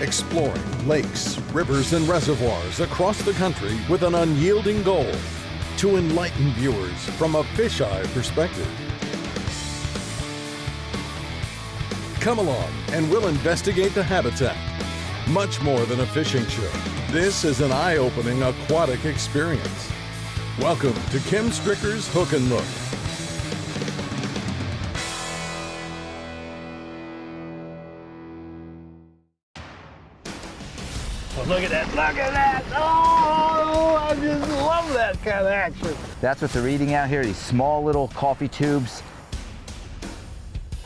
exploring lakes, rivers, and reservoirs across the country with an unyielding goal to enlighten viewers from a fish-eye perspective. Come along and we'll investigate the habitat. Much more than a fishing show, this is an eye-opening aquatic experience. Welcome to Kim Stricker's Hook and Look. Oh, look at that, look at that! Oh, I just love that kind of action. That's what they're eating out here, these small little coffee tubes.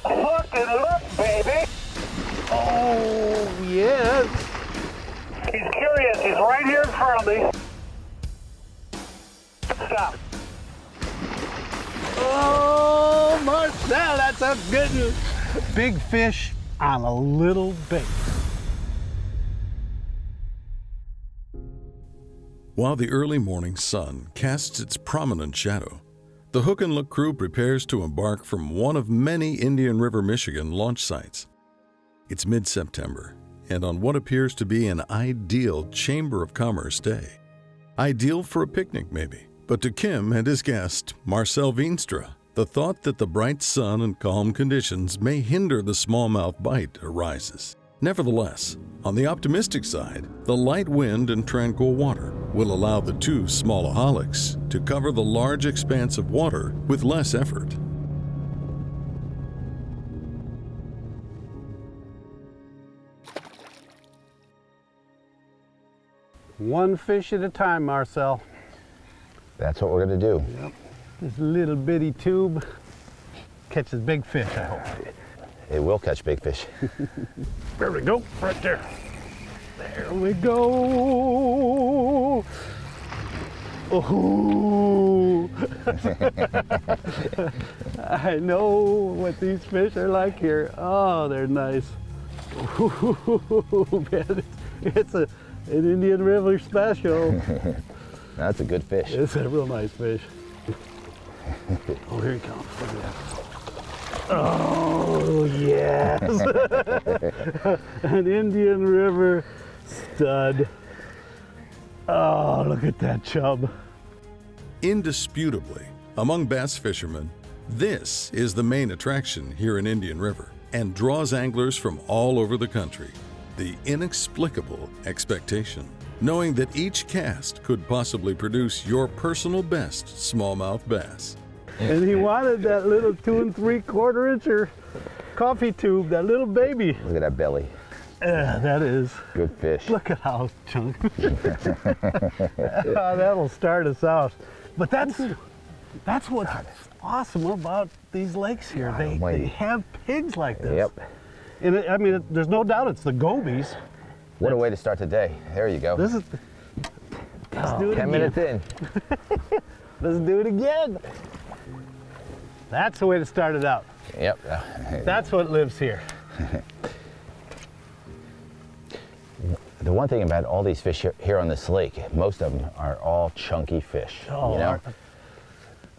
Hook and look, baby! Oh, yes! He's curious, he's right here in front of me. Stop. Oh, Marcel, that's a good one. Big fish on a little bait. While the early morning sun casts its prominent shadow, the Hook and Look crew prepares to embark from one of many Indian River, Michigan launch sites. It's mid-September, and on what appears to be an ideal Chamber of Commerce day. Ideal for a picnic, maybe, but to Kim and his guest, Marcel Veenstra, the thought that the bright sun and calm conditions may hinder the smallmouth bite arises. Nevertheless, on the optimistic side, the light wind and tranquil water will allow the two smallaholics to cover the large expanse of water with less effort. One fish at a time, Marcel. That's what we're gonna do. Yep. This little bitty tube catches big fish, I hope. It will catch big fish. There we go, right there. There we go. Oh. I know what these fish are like here. Oh, they're nice. Ooh, man, it's an Indian River special. That's a good fish. It's a real nice fish. Oh, here he comes. Look at that. Oh, yes. An Indian River stud. Oh, look at that chub. Indisputably, among bass fishermen, this is the main attraction here in Indian River and draws anglers from all over the country. The inexplicable expectation, knowing that each cast could possibly produce your personal best smallmouth bass. And he wanted that little 2 3/4 incher coffee tube, that little baby. Look at that belly. That is. Good fish. Look at how chunky. That'll start us out. But that's what's awesome about these lakes here. They have pigs like this. Yep. And I mean, there's no doubt it's the Gobies. What a way to start the day. There you go. This is. Let's do it 10 again. minutes in. Let's do it again. That's the way to start it out. Yep. That's what lives here. The one thing about all these fish here on this lake, most of them are all chunky fish. Oh, you know?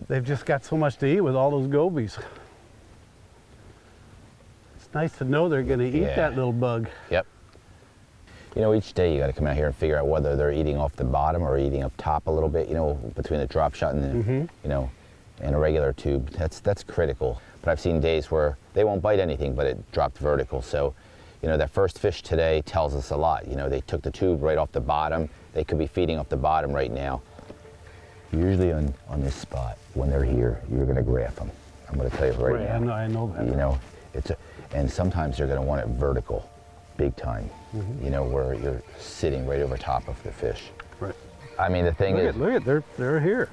They've just got so much to eat with all those gobies. It's nice to know they're going to eat that little bug. Yep. You know, each day you got to come out here and figure out whether they're eating off the bottom or eating up top a little bit. You know, between the drop shot and the, you know, and a regular tube. That's critical. But I've seen days where they won't bite anything, but it dropped vertical. So, you know, that first fish today tells us a lot. You know, they took the tube right off the bottom. They could be feeding off the bottom right now. Usually on this spot, when they're here, you're going to graph them. I'm going to tell you right now. I know that. You know, and sometimes they're going to want it vertical, big time. You know, where you're sitting right over top of the fish. Right. I mean, the thing is, look at, they're here.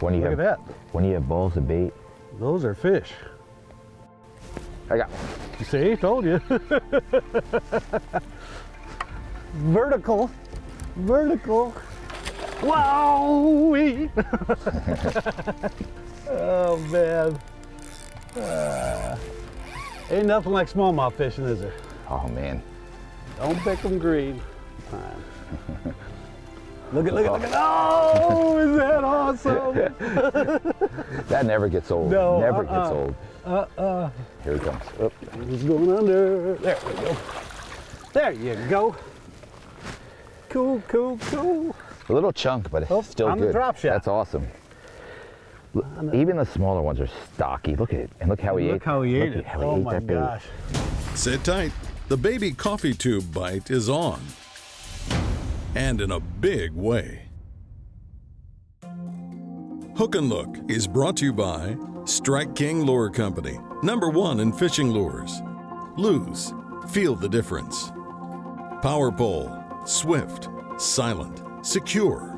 When you Look have at that. When you have balls of bait, Those are fish. I got. You see, told you. Vertical. Wowee! Oh man. Ain't nothing like smallmouth fishing, is there? Oh man. Don't pick them green. Look at. Oh, is that awesome? That never gets old. No, Never gets old. Here he comes. Oop. He's going under. There we go. There you go. Cool, cool, cool. A little chunk, but it's still on good. The drop shot. That's awesome. Even the smaller ones are stocky. Look at it. And look how he ate it. Look how he ate it. How he Oh ate my that bait. gosh. Sit tight. The baby coffee tube bite is on. And in a big way. Hook and Look is brought to you by Strike King Lure Company, #1 in fishing lures. Lose, feel the difference. Power Pole, swift, silent, secure.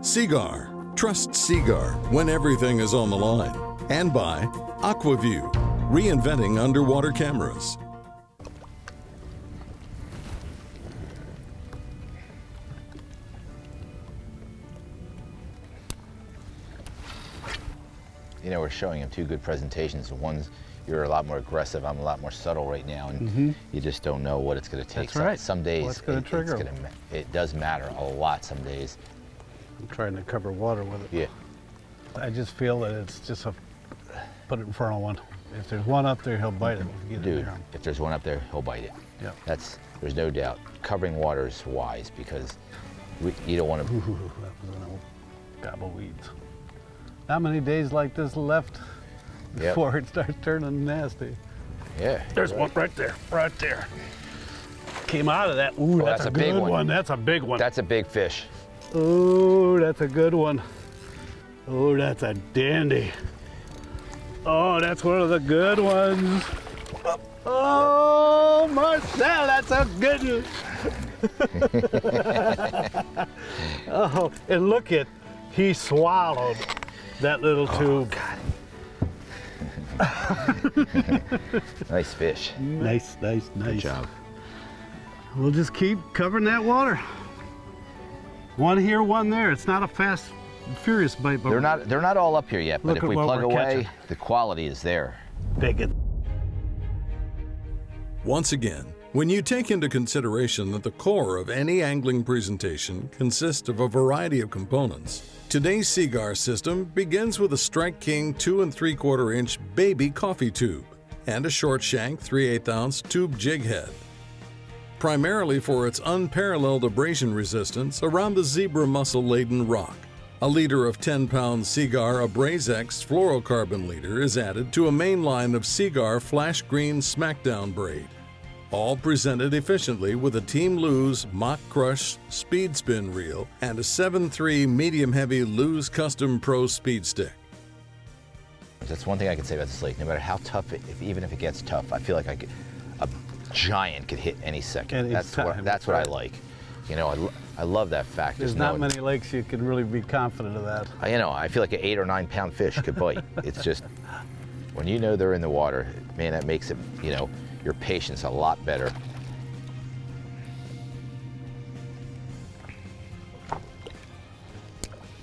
Seagar, trust Seagar when everything is on the line. And by AquaView, reinventing underwater cameras. You know, we're showing him two good presentations. One's you're a lot more aggressive, I'm a lot more subtle right now, and you just don't know what it's going to take. That's right. Some days What's gonna trigger him? it does matter a lot some days. I'm trying to cover water with it. Yeah. I just feel that it's just put it in front of one. If there's one up there, he'll bite it. If you get it Dude, near him. if there's one up there, he'll bite it. Yeah. There's no doubt. Covering water is wise because you don't want to. Ooh, that was an old gobble weeds. Not many days like this left before it starts turning nasty. Yeah. There's one right there, right there. Came out of that. Ooh, that's a big good one. one. That's a big one. That's a big fish. Ooh, that's a good one. Oh, that's a dandy. Oh, that's one of the good ones. Oh, Marcel, that's a good one. Oh, and look at, he swallowed that little tube. God. Nice fish. Nice, nice, nice. Good job. We'll just keep covering that water. One here, one there. It's not a fast, furious bite, but They're not all up here yet, but Look if at we what plug we're away, catching. the quality is there. big. Once again, when you take into consideration that the core of any angling presentation consists of a variety of components, today's Seagar system begins with a Strike King 2 3/4 inch baby coffee tube and a short shank 3/8 ounce tube jig head. Primarily for its unparalleled abrasion resistance around the zebra mussel-laden rock, a liter of 10-pound Seagar AbrazeX fluorocarbon leader is added to a main line of Seagar Flash Green Smackdown braid, all presented efficiently with a Team Lose Mock Crush Speed Spin reel and a 7.3 medium-heavy Lose Custom Pro Speed Stick. That's one thing I can say about this lake. No matter how tough even if it gets tough, I feel like a giant could hit any second. That's what I like. You know, I love that fact. There's not many lakes you can really be confident of that. You know, I feel like an 8 or 9 pound fish could bite. It's just, when you know they're in the water, man, that makes it, you know, your patience a lot better.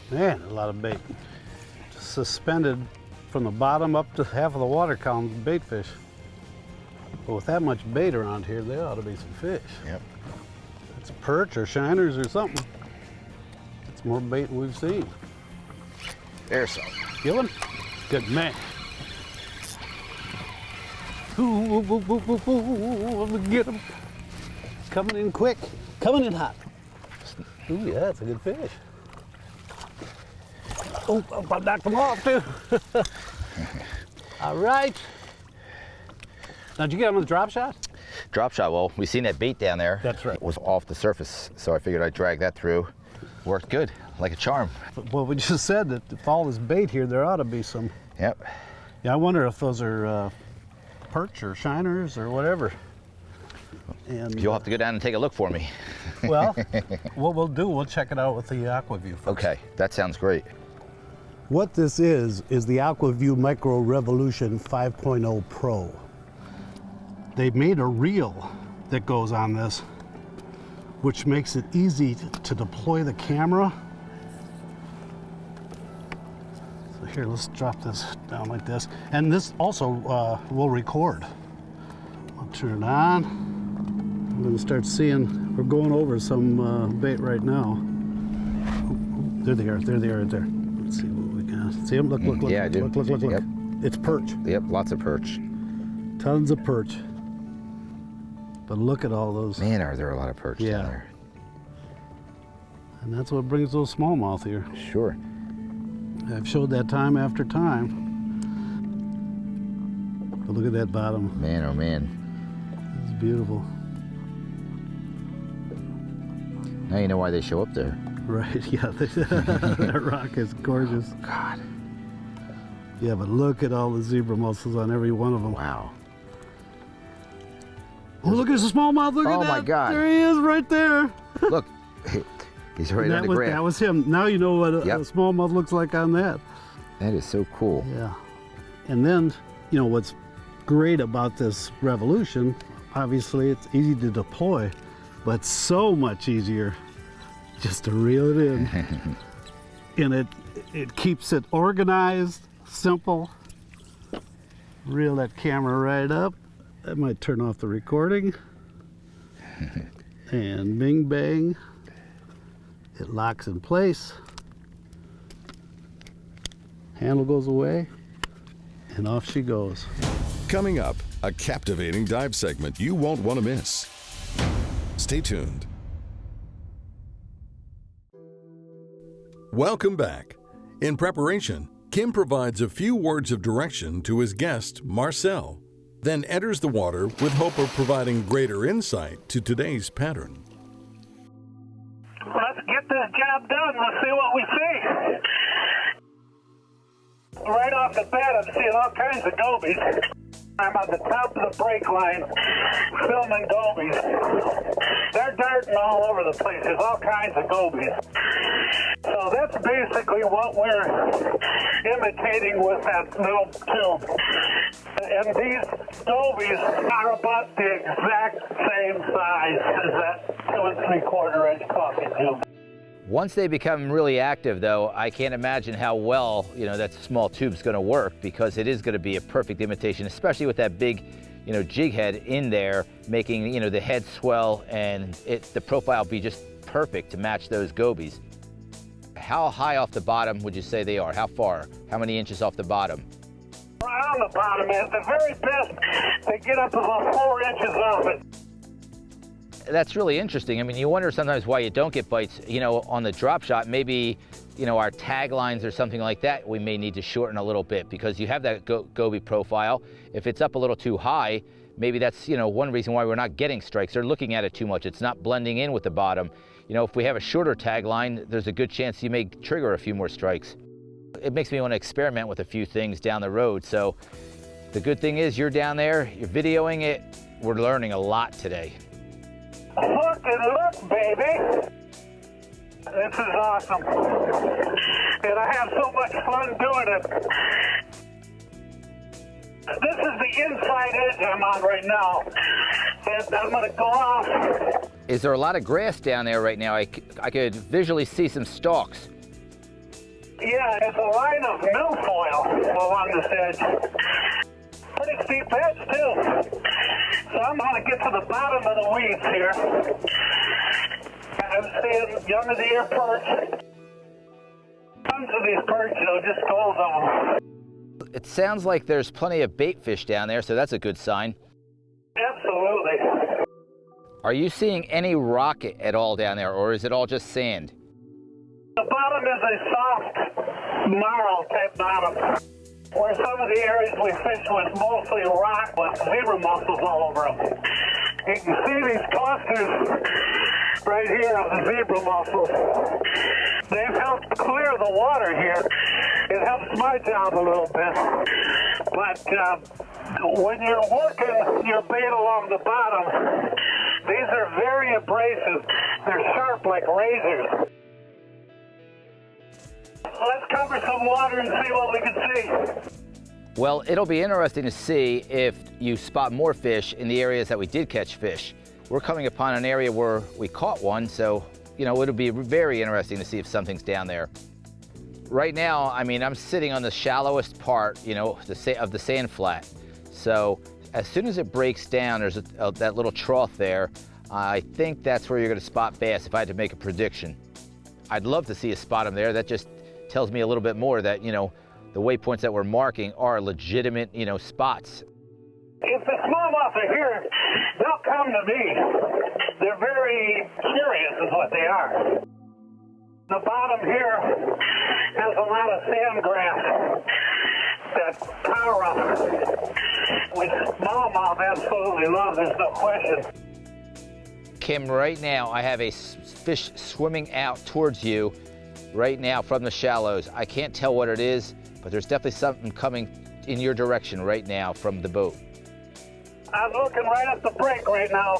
Man, a lot of bait. Suspended from the bottom up to half of the water column, bait fish. But with that much bait around here, there ought to be some fish. Yep. It's perch or shiners or something. It's more bait than we've seen. There's some. Gillen? Good man. Ooh, ooh, ooh, ooh, ooh, ooh, ooh, get him. Coming in quick. Coming in hot. Ooh, yeah, that's a good fish. Oh, I knocked him off too. All right. Now, did you get him with a drop shot? Drop shot, well, we seen that bait down there. That's right. It was off the surface, so I figured I'd drag that through. Worked good, like a charm. Well, we just said that with all this bait here, there ought to be some. Yep. Yeah, I wonder if those are perch or shiners or whatever. And You'll have to go down and take a look for me. well, what we'll do, we'll check it out with the AquaView first. Okay, that sounds great. What this is the AquaView Micro Revolution 5.0 Pro. They made a reel that goes on this, which makes it easy to deploy the camera. So here, let's drop this down like this. And this also will record. I'll turn it on. I'm gonna start seeing, we're going over some bait right now. Oh, there they are right there. Let's see what we got. See them? Look, Yeah, I do. look. Yep. It's perch. Yep, lots of perch. Tons of perch. But look at all those. Man, are there a lot of perch down there. And that's what brings those smallmouth here. Sure. I've showed that time after time. But look at that bottom. Man, oh man. It's beautiful. Now you know why they show up there. Right, yeah. That rock is gorgeous. Oh, God. Yeah, but look at all the zebra mussels on every one of them. Wow. Oh, look, there's a smallmouth. Look at that. Oh, my God. There he is right there. Look, he's right on the ground. That was him. Now you know what a smallmouth looks like on that. That is so cool. Yeah. And then, you know, what's great about this revolution, obviously it's easy to deploy, but so much easier just to reel it in. And it keeps it organized, simple. Reel that camera right up. I might turn off the recording. And bing bang. It locks in place. Handle goes away. And off she goes. Coming up, a captivating dive segment you won't want to miss. Stay tuned. Welcome back. In preparation, Kim provides a few words of direction to his guest, Marcel, then enters the water with hope of providing greater insight to today's pattern. Let's get this job done. Let's see what we see. Right off the bat, I'm seeing all kinds of gobies. I'm on the top of the brake line filming gobies. They're darting all over the place. There's all kinds of gobies. So that's basically what we're imitating with that little tube. And these gobies are about the exact same size as that 2 3/4 inch coffee tube. Once they become really active, though, I can't imagine how well, that small tube's going to work, because it is going to be a perfect imitation, especially with that big, jig head in there, making, the head swell, and the profile be just perfect to match those gobies. How high off the bottom would you say they are? How far? How many inches off the bottom? Right on the bottom, at the very best, they get up about 4 inches off it. That's really interesting. I mean, you wonder sometimes why you don't get bites, on the drop shot. Maybe, our taglines or something like that, we may need to shorten a little bit, because you have that goby profile. If it's up a little too high, maybe that's, one reason why we're not getting strikes. They're looking at it too much. It's not blending in with the bottom. If we have a shorter tagline, there's a good chance you may trigger a few more strikes. It makes me want to experiment with a few things down the road. So the good thing is you're down there, you're videoing it. We're learning a lot today. Look and look, baby. This is awesome. And I have so much fun doing it. This is the inside edge I'm on right now. And I'm going to go off. Is there a lot of grass down there right now? I could visually see some stalks. Yeah, there's a line of milfoil along this edge. Pretty steep edge, too. So I'm going to get to the bottom of the weeds here. I'm seeing young of the year perch. Tons of these perch, just skulls on them. It sounds like there's plenty of bait fish down there, so that's a good sign. Absolutely. Are you seeing any rock at all down there, or is it all just sand? The bottom is a soft marl type bottom, where some of the areas we fished was mostly rock with zebra mussels all over them. You can see these clusters right here of the zebra mussels. They've helped clear the water here. It helps my job a little bit. But when you're working your bait along the bottom, these are very abrasive. They're sharp like razors. Let's cover some water and see what we can see. Well, it'll be interesting to see if you spot more fish in the areas that we did catch fish. We're coming upon an area where we caught one, so, it'll be very interesting to see if something's down there. Right now, I'm sitting on the shallowest part, of the sand flat. So as soon as it breaks down, there's that little trough there. I think that's where you're going to spot bass if I had to make a prediction. I'd love to see a spot them there. That just tells me a little bit more that, the waypoints that we're marking are legitimate, spots. If the smallmouth are here, they'll come to me. They're very curious is what they are. The bottom here has a lot of sand grass that power up, which smallmouth absolutely love, there's no question. Kim, right now I have a fish swimming out towards you right now from the shallows. I can't tell what it is, but there's definitely something coming in your direction right now from the boat. I'm looking right at the break right now.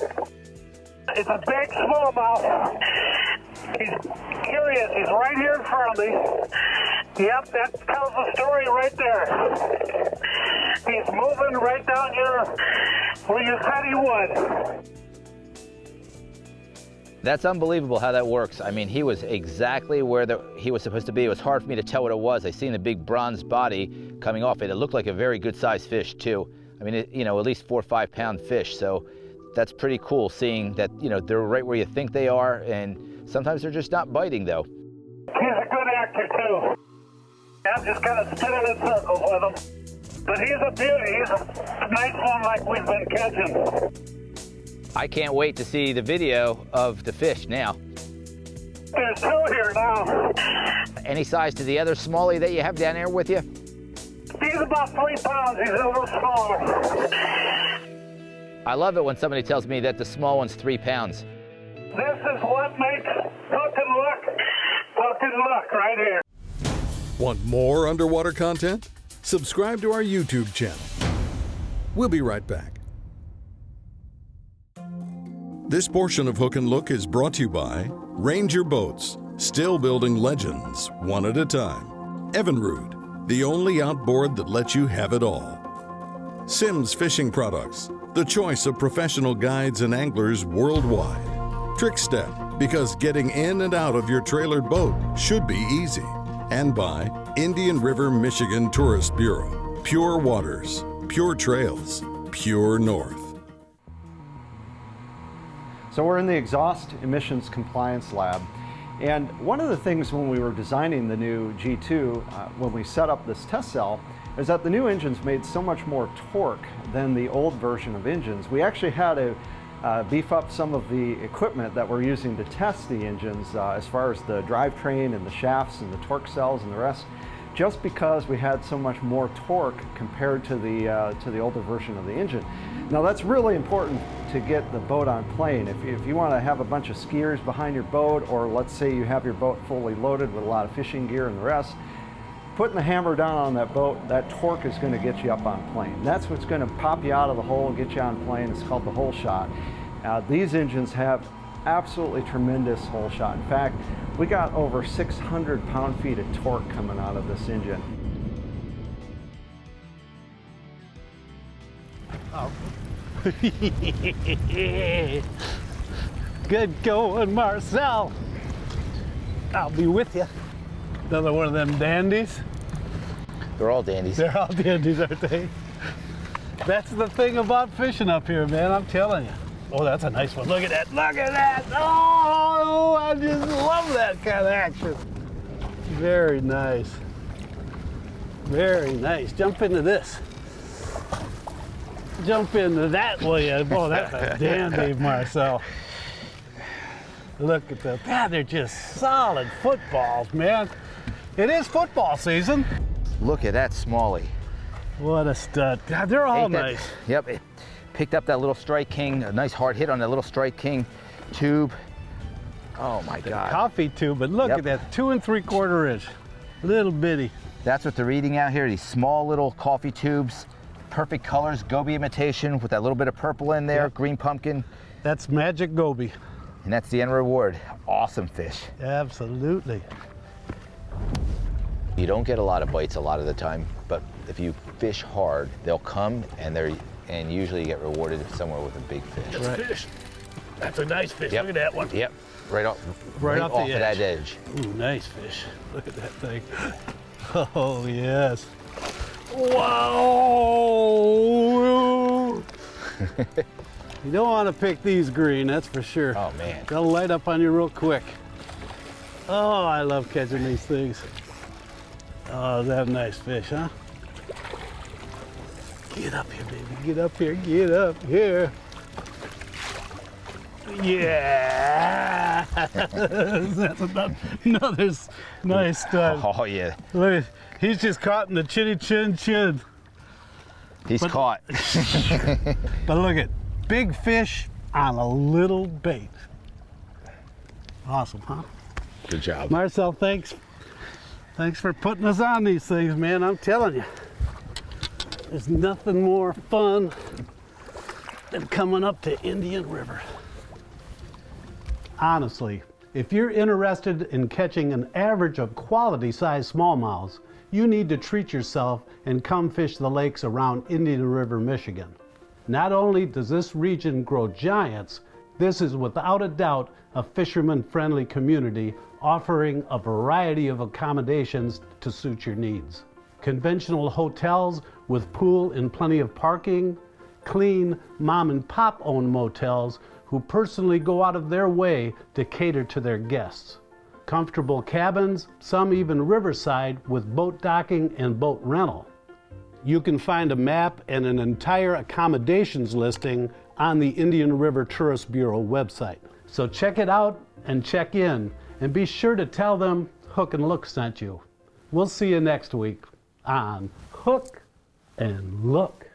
It's a big smallmouth. He's curious. He's right here in front of me. Yep, that tells the story right there. He's moving right down here where you said he would. That's unbelievable how that works. I mean, he was exactly where he was supposed to be. It was hard for me to tell what it was. I seen the big bronze body coming off it. It looked like a very good sized fish too. I mean, you know, at least 4 or 5 pound fish. So that's pretty cool seeing that, you know, they're right where you think they are. And sometimes they're just not biting though. He's a good actor too. I'm just kind of spinning in circles with him. But he's a beauty. He's a nice one like we've been catching. I can't wait to see the video of the fish now. There's 2 here now. Any size to the other smallie that you have down there with you? He's about 3 pounds. He's a little smaller. I love it when somebody tells me that the small one's 3 pounds. This is what makes hook and look right here. Want more underwater content? Subscribe to our YouTube channel. We'll be right back. This portion of Hook and Look is brought to you by Ranger Boats, still building legends one at a time. Evinrude, the only outboard that lets you have it all. Simms Fishing Products, the choice of professional guides and anglers worldwide. Trickstep, because getting in and out of your trailered boat should be easy. And by Indian River, Michigan Tourist Bureau. Pure waters, pure trails, pure north. So we're in the Exhaust Emissions Compliance Lab. And one of the things when we were designing the new G2, when we set up this test cell, is that the new engines made so much more torque than the old version of engines. We actually had to beef up some of the equipment that we're using to test the engines as far as the drivetrain and the shafts and the torque cells and the rest, just because we had so much more torque compared to the older version of the engine. Now that's really important to get the boat on plane. If you want to have a bunch of skiers behind your boat, or let's say you have your boat fully loaded with a lot of fishing gear and the rest, putting the hammer down on that boat, that torque is going to get you up on plane. That's what's going to pop you out of the hole and get you on plane. It's called the hole shot. These engines have absolutely tremendous hole shot. In fact, we got over 600 pound-feet of torque coming out of this engine. Oh. Good going, Marcel. I'll be with you. Another one of them dandies. They're all dandies. They're all dandies, aren't they? That's the thing about fishing up here, man, I'm telling you. Oh, that's a nice one. Look at that. Look at that. Oh, I just love that kind of action. Very nice. Very nice. Jump into this. Jump into that, will you? Oh, that's a dandy, Marcel. Look at that. Yeah, they're just solid footballs, man. It is football season. Look at that smallie. What a stud. God, they're all nice. Yep. It picked up that little Strike King, a nice hard hit on that little Strike King tube. Oh my God. Coffee tube, but look at that, 2 3/4 inch. Little bitty. That's what they're eating out here, these small little coffee tubes. Perfect colors, Goby imitation with that little bit of purple in there, green pumpkin. That's magic Goby. And that's the end reward. Awesome fish. Absolutely. You don't get a lot of bites a lot of the time, but if you fish hard, they'll come and usually you get rewarded somewhere with a big fish. That's a fish. That's a nice fish. Yep. Look at that one. Yep. Right off the of that edge. Ooh, nice fish. Look at that thing. Oh, yes. Wow! You don't want to pick these green, that's for sure. Oh, man. They'll light up on you real quick. Oh, I love catching these things. Oh, is that a nice fish, huh? Get up here, baby. Get up here. Get up here. Yeah. That's another nice stud. Oh, yeah. Look, he's just caught in the chinny chin chin. He's caught. But look at big fish on a little bait. Awesome, huh? Good job. Marcel, thanks for putting us on these things, man. I'm telling you, there's nothing more fun than coming up to Indian River. Honestly, if you're interested in catching an average of quality-sized smallmouths, you need to treat yourself and come fish the lakes around Indian River, Michigan. Not only does this region grow giants, this is without a doubt a fisherman-friendly community offering a variety of accommodations to suit your needs. Conventional hotels with pool and plenty of parking, clean mom and pop owned motels who personally go out of their way to cater to their guests. Comfortable cabins, some even riverside with boat docking and boat rental. You can find a map and an entire accommodations listing on the Indian River Tourist Bureau website. So check it out and check in, and be sure to tell them Hook and Look sent you. We'll see you next week on Hook and Look.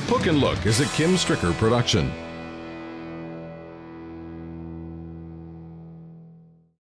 Hook and Look is a Kim Stricker production.